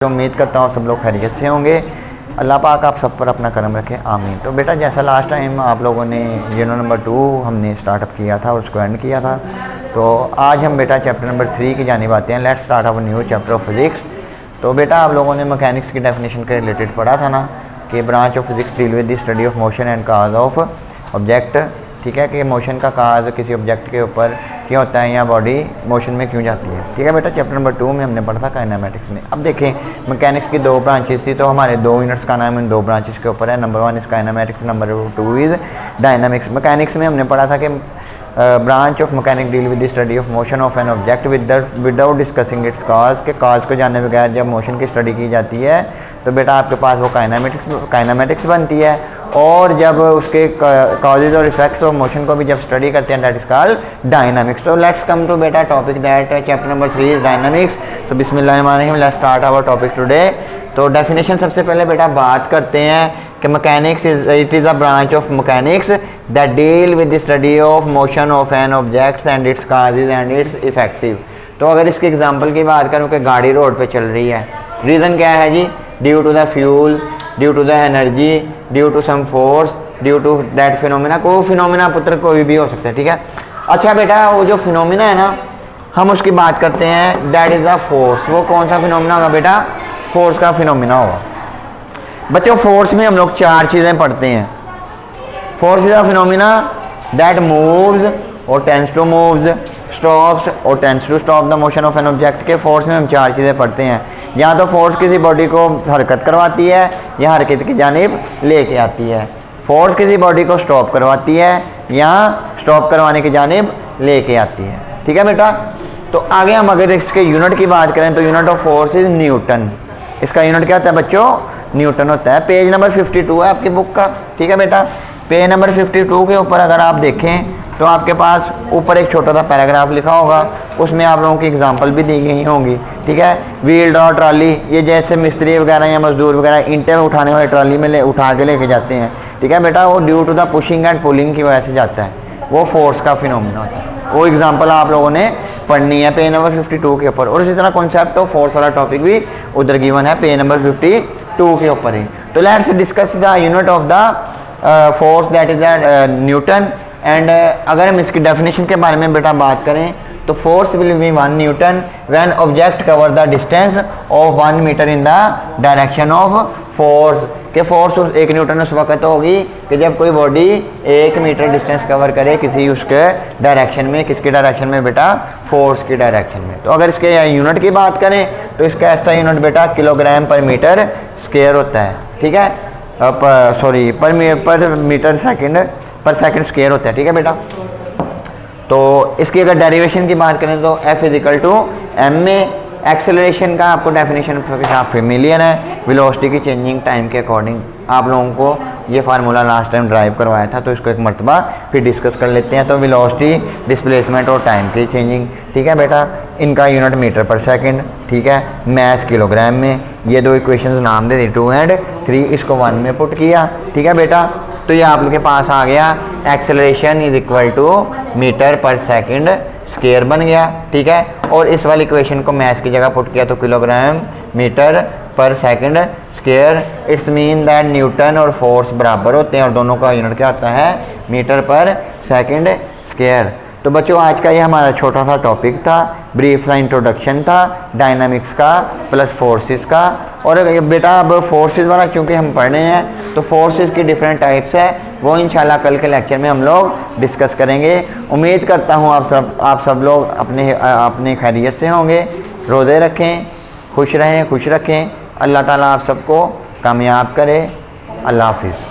उम्मीद करता हूँ सब लोग खैरियत से होंगे। अल्लाह पाक आप सब पर अपना करम रखे, आमीन। तो बेटा जैसा लास्ट टाइम आप लोगों ने यूनिट नंबर 2 हमने स्टार्टअप किया था और उसको एंड किया था, तो आज हम बेटा चैप्टर नंबर 3 की जानिब आते हैं। Let's start our new chapter of physics. तो बेटा आप लोगों ने मैकेनिक्स की डेफिनेशन के रिलेटेड पढ़ा था ना कि branch of physics deal with the study of motion and cause of object. ठीक है कि मोशन का काज किसी ऑब्जेक्ट के ऊपर क्या होता है या बॉडी मोशन में क्यों जाती है। ठीक है बेटा, चैप्टर नंबर 2 में हमने पढ़ा था काइनेमेटिक्स में। अब देखें मैकेनिक्स की 2 ब्रांचेस थी, तो हमारे 2 यूनिट्स का नाम इन 2 ब्रांचेस के ऊपर है। Number 1 is kinematics, number 2 is dynamics. Mechanics में हमने पढ़ा था कि branch of mechanic deal with the study of motion of an object without discussing its cause, के काज को जानने बगैर जब मोशन की स्टडी की जाती है तो बेटा आपके पास वो काइनेमेटिक्स बनती है। और जब उसके कॉजेज और इफेक्ट्स ऑफ मोशन को भी जब स्टडी करते हैं दैट इज कॉल्ड डायनामिक्स। तो लेट्स कम टू बेटा topic that chapter number 3 is dynamics. तो बिस्मिल्लाहिर्रहमानिर्रहीम, let's start our topic today. तो डेफिनेशन सबसे पहले बेटा बात करते हैं कि mechanics it is a branch of mechanics that deal with the study of motion of an objects and its causes and its effective. तो अगर इसके एग्जांपल की बात करूँ कि गाड़ी रोड पे चल रही है, रीज़न क्या है जी? Due to the fuel, due to the energy, due to some force, due to that phenomena. कोई फिनोमिना पुत्र कोई भी हो सकता है। ठीक है, अच्छा बेटा वो जो फिनोमिना है ना हम उसकी बात करते हैं दैट इज़ द फोर्स। वो कौन सा फिनोमिना होगा बेटा? फोर्स का फिनोमिना होगा। बच्चों फोर्स में हम लोग 4 चीज़ें पढ़ते हैं। Force is a phenomena that moves or tends to moves, stops or tends to stop the motion of an object. के फोर्स में हम 4 चीज़ें पढ़ते हैं। या तो फोर्स किसी बॉडी को हरकत करवाती है या हरकत की जानिब लेके आती है। फोर्स किसी बॉडी को स्टॉप करवाती है या स्टॉप करवाने की जानिब लेके आती है। ठीक है बेटा, तो आगे हम अगर इसके यूनिट की बात करें तो unit of force is Newton. इसका यूनिट क्या होता है बच्चों? न्यूटन होता है। पेज नंबर 52 है आपकी बुक का। ठीक है बेटा, पेज नंबर 52 के ऊपर अगर आप देखें तो आपके पास ऊपर एक छोटा सा पैराग्राफ लिखा होगा, उसमें आप लोगों की एग्जांपल भी दी गई होंगी। ठीक है, व्हील और ट्रॉली, ये जैसे मिस्त्री वगैरह या मजदूर वगैरह ईंटें उठाने वाले ट्रॉली में उठा के लेके जाते हैं। ठीक है बेटा, वो due to the pushing and pulling की वजह से जाता है, वो फोर्स का फिनोमिना होता है। वो एग्जाम्पल आप लोगों ने पढ़नी है पेज नंबर 52 के ऊपर। और इसी तरह कॉन्सेप्ट ऑफ फोर्स वाला टॉपिक भी उधर गिवन है पेज नंबर 52 के ऊपर ही। तो let's discuss the unit of the force that is Newton. And अगर हम इसकी डेफिनेशन के बारे में बेटा बात करें तो force will be 1 newton when object cover the distance of 1 metre in the direction of force. के फोर्स 1 न्यूटन उस वक्त होगी कि जब कोई बॉडी 1 मीटर डिस्टेंस कवर करे किसी उसके डायरेक्शन में। किसकी डायरेक्शन में बेटा? फोर्स की डायरेक्शन में। तो अगर इसके यूनिट की बात करें तो इसका ऐसा यूनिट बेटा किलोग्राम पर मीटर स्क्वायर होता है। ठीक है, सॉरी पर मीटर सेकंड पर सेकंड स्क्वायर होता है। ठीक है बेटा, तो इसकी अगर डेरिवेशन की बात करें तो F = ma। एक्सेलरेशन का आपको डेफिनेशन फेमिलियर है, वेलोसिटी की चेंजिंग टाइम के अकॉर्डिंग। आप लोगों को ये फार्मूला लास्ट टाइम ड्राइव करवाया था, तो इसको एक मरतबा फिर डिस्कस कर लेते हैं। तो वेलोसिटी, डिस्प्लेसमेंट और टाइम की चेंजिंग। ठीक है बेटा, इनका यूनिट मीटर पर सेकंड। ठीक है, मैस किलोग्राम में। ये 2 इक्वेशंस नाम दे दी 2 और 3, इसको 1 में पुट किया। ठीक है बेटा, तो ये आप लोग के पास आ गया एक्सेलरेशन = मीटर पर सेकंड स्क्वायर बन गया। ठीक है, और इस वाली इक्वेशन को मैथ की जगह पुट किया तो किलोग्राम मीटर पर second square. It's mean that Newton और फोर्स बराबर होते हैं और दोनों का यूनिट क्या होता है? मीटर पर सेकंड स्क्वायर। तो बच्चों आज का ये हमारा छोटा सा टॉपिक था, ब्रीफ सा इंट्रोडक्शन था डायनामिक्स का प्लस फोर्सेस का। और बेटा अब फोर्सेस वाला क्योंकि हम पढ़ रहे हैं तो फोर्सेस की डिफरेंट टाइप्स है, वो इंशाल्लाह कल के लेक्चर में हम लोग डिस्कस करेंगे। उम्मीद करता हूँ आप सब लोग अपने खैरियत से होंगे। रोज़े रखें, खुश रहें, खुश रखें। अल्लाह ताला आप सबको कामयाब करे। अल्लाह हाफिज़।